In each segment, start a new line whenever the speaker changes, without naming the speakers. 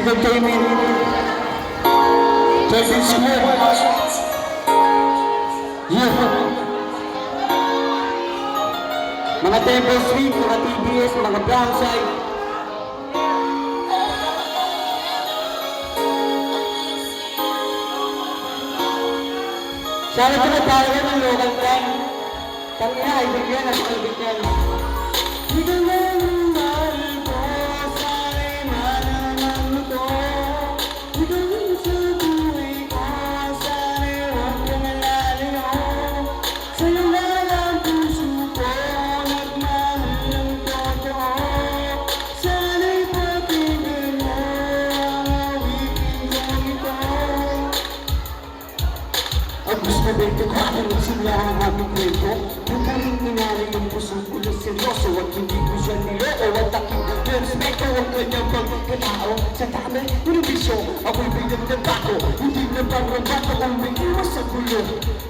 Entertainment, Justin Square, yeah. Mga Temple Street, mga TBS, mga Brownside. Sana ito nagpalaga ng local time. Tangina, ibig yan, at ibig yan. Di ka lang mahal ko, sana'y malaman mo to. Di ka lang sa buhay ko, sana'y huwag kang alalayo. Sa'yo na lang puso ko, nagmahal ng totoo. Sana'y patigil mo ang awitin kong ito. Ang gusto bento ko, ang nagsimula ang aming kwento. Kung kaming inari yung puso ko na seryoso, at hindi ko siya niloko at aking respeto ang kanyang pagkatao. Sa dami, binibisyo, ako'y bilang nagbago. Hindi na pang-rabato kung may iwas sa gulo.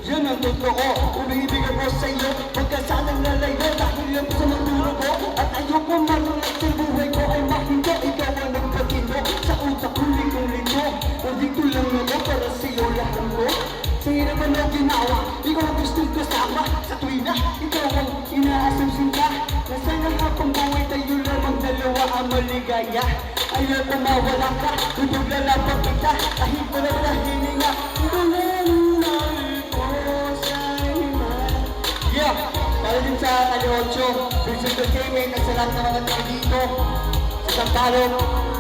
Yan ang totoo, umiibig ako sa iyo. Huwag ka sanang lalayo dahil yan sa magduro ko. At ayoko manulat sa buhay ko ay mahindo. Ikaw ang nagpatino sa utak ko lito. Nandito lang ako para sa iyo lahat ko. Sa hirap ang mga ginawa, ikaw ang gustong kasama. Sa tuwi na, ikaw ang inaasumsin ka. Nasa nahapang buhay tayo lamang dalawa ang maligaya. Ayaw ko mawala ka, tutog lalapag kita. Kahit ko lang na hininga, tulanay ko sa iman. Yeah, para din sa Kali 8, Bridge Entertainment at sa lahat ng mga tayo dito sa Sampalok.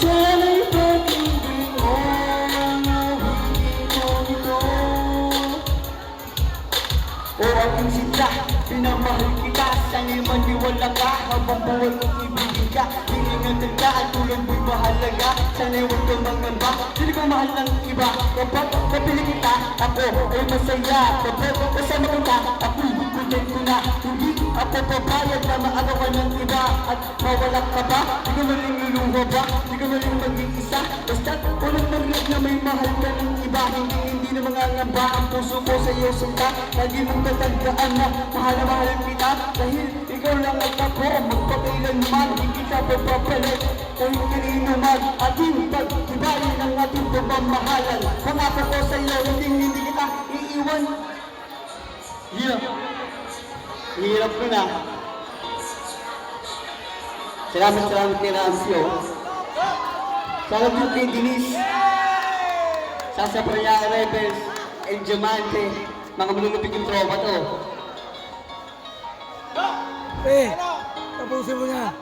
Sana'y patigil mo ang awitin kong ito. O aking sinta, pinamahal kita. Sana'y maniwala ka habang buhay kong ibigin ka. Ingingatan ka at tulad mo'y mahalaga. Sana'y huwag kang mangamba, hindi ko mahal ng iba. Kapag napili kita, ako ay masaya. Kapag kasama kita, ako'y kontento na. Hindi ako pabayad na maagawan ng iba. At mawala ka ba? Di ko maling luluha ba? Di ko maling mag-iisa. Basta't walang marinig na may mahal ka ng iba. Hindi na mangangamba ang puso ko sa iyo sinta. Lagi mong tatandaan na mahal na mahalan kita. Dahil ikaw lang at ako magpakailan man. Hindi kita papapalit kahit kanino man. Ating pagtibayin ang ating pagmamahalan. Pangako ko sa iyo, hindi kita iiwan. Hirap ko na. Salamat kay Ramsey. Salamat kay Denise. Sasa Prayaga Rebels, El Diamante. Mga malulupig yung tropa to.
Tapusin mo na.